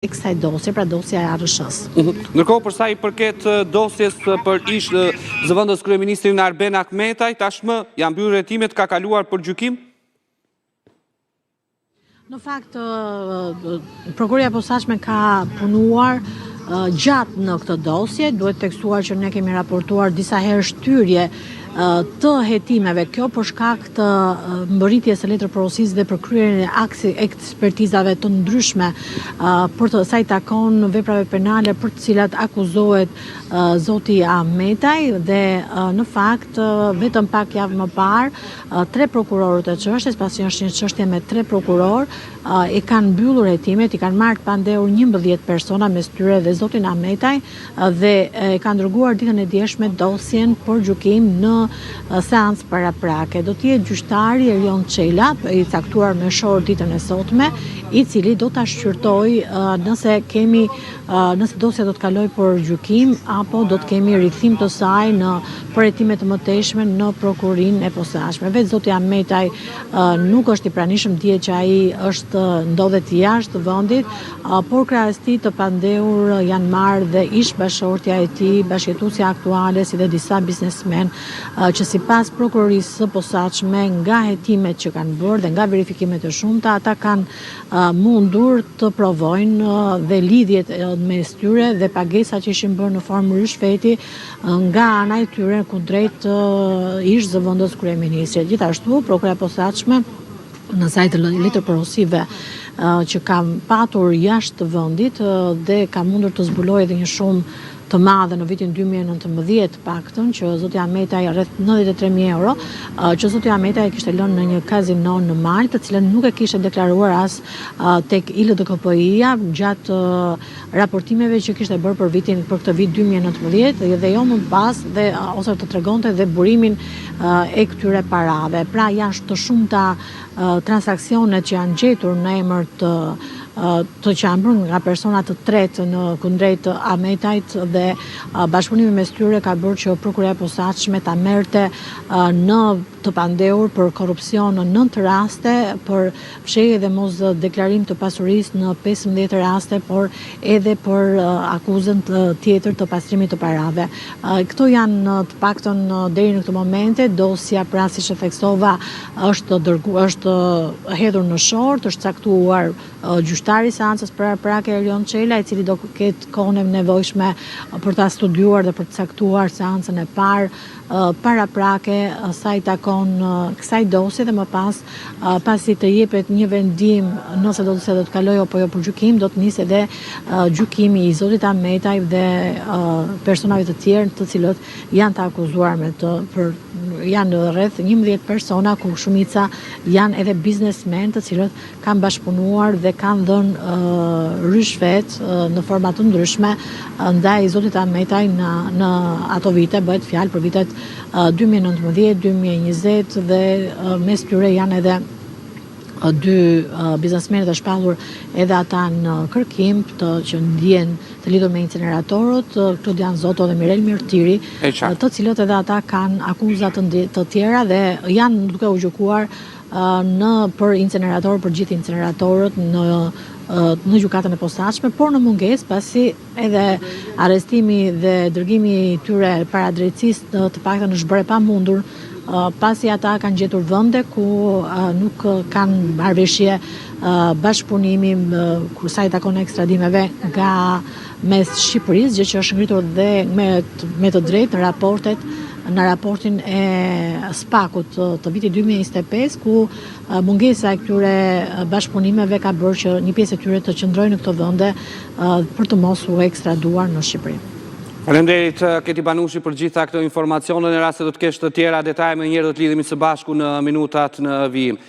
kësaj dosje, pra dosja e ARSH-s. Ndërkohë, për sa i përket dosjes për ish zëvendës kryeministrin Arben Akmetaj, tashmë janë mbyllur hetimet, ka kaluar për gjykim? Në fakt, prokuroria e posaçme ka punuar gjatë në këtë dosje, duhet tekstuar që ne kemi raportuar disa herë shtyrie të hetimeve, kjo për shkak të mbërritjes së letërporosisë dhe për kryerjen e ekspertizave të ndryshme për të sa i takon veprave penale për të cilat akuzohet zoti Ahmetaj dhe në fakt vetëm pak javë më parë tre prokurorët e çështjes, pasi është një çështje me tre prokuror, e kanë mbyllur hetimet, i kanë marrë pandehur 11 persona, mes tyre dhe zotin Ahmetaj, dhe e kanë dërguar ditën e djeshme dosjen për gjykim në seancë paraprake. Do të jetë gjyqtari Erion Çela, i caktuar me shor ditën e sotme, i cili do ta shqyrtojë nëse dosja do të kalojë për gjykim apo do të kemi rikthim të saj në përhetime të mëtejshme në prokurinë e posaçme. Vetë zoti Ahmetaj nuk është i pranishëm, dihet që ai ndodhet jashtë vendit, por krahas tij të pandehur janë marrë dhe ish bashortja e tij, bashkëjetuesja aktuale, si dhe disa biznesmen që sipas prokurorisë së posaçme nga hetimet që kanë bërë dhe nga verifikimet e shumta, ata kanë mundur të provojnë dhe lidhjet mes tyre dhe pagesat që ishin bërë në formë rishfeti nga ana e tyre kundrejt ish zëvendës kryeministrit. Gjithashtu, prokuroria e posaçme në sajt të letërporosive që kam patur jashtë vendit dhe ka mundur të zbulojë edhe një shumë të madhe në vitin 2019 paktën, që zoti Ahmetaj rreth 93.000 euro, që zoti Ahmetaj kishte lënë në një kazino në Malë, të cilën nuk e kishte deklaruar as tek ILDKPI-ja gjatë raportimeve që kishte bërë për këtë vit 2019 dhe jo më pas ose të tregonte dhe burimin e këtyre parave. Pra janë të shumta transaksionet që janë gjetur në emër të që janë bërë nga persona të tretë në kundrejt Ahmetajt dhe bashkëpunimi mes tyre ka bërë që prokuroria e posaçme ta merrte në të pandehur për korrupsion në 9 raste, për fshehje dhe mos deklarim të pasurisë në 15 raste, por edhe për akuzën tjetër të pastrimit të parave. Këto janë të paktën deri në këtë momente. Dosja, pra siç e theksova, është hedhur në short, është caktuar gjyqtari i seancës paraprake Erion Çela, i cili do ketë kohën e nevojshme për ta studiuar dhe për të caktuar seancën e parë paraprake sa i takon kësaj dosje dhe më pas pasi të jepet një vendim nëse do të kalojë apo jo për gjykim, do të nisë edhe gjykimi i zotit Ahmetaj dhe personave të tjerë të cilët janë të akuzuar janë rreth 11 persona, ku shumica janë edhe biznesmen të cilët kanë bashkëpunuar dhe kanë dhënë rishfet në forma të ndryshme ndaj zotit Ahmetaj në ato vite, bëhet fjalë për vitet 2019, 2020 dhe mes tyre janë edhe dy biznesmenët e shpallur edhe ata në kërkim që ndjen të lidhur me incineratorët, Klodian Zoto dhe Mirel Mirtiri, të cilët edhe ata kanë akuza të tjera dhe janë duke u gjykuar për incinerator, për gjithë incineratorët në gjykatën e posaçme, por në mungesë pasi edhe arrestimi dhe dërgimi i tyre para drejtësisë të paktën është bërë pamundur, pasi ata kanë gjetur vende ku nuk kanë marrëveshje bashkëpunimi sa i takon ekstradimeve nga mes Shqipërisë, gjë që është ngritur dhe me të drejtë në raportin e SPAK-ut të vitit 2025, ku mungesa e këtyre bashkëpunimeve ka bërë që një pjesë e tyre të qëndrojnë në këto vende për të mos u ekstraduar në Shqipëri. Faleminderit Keti Banushi për gjitha këto informacione. Në rast se do të kesh të tjera detaje, më njëherë do të lidhemi së bashku në minutat në vijim.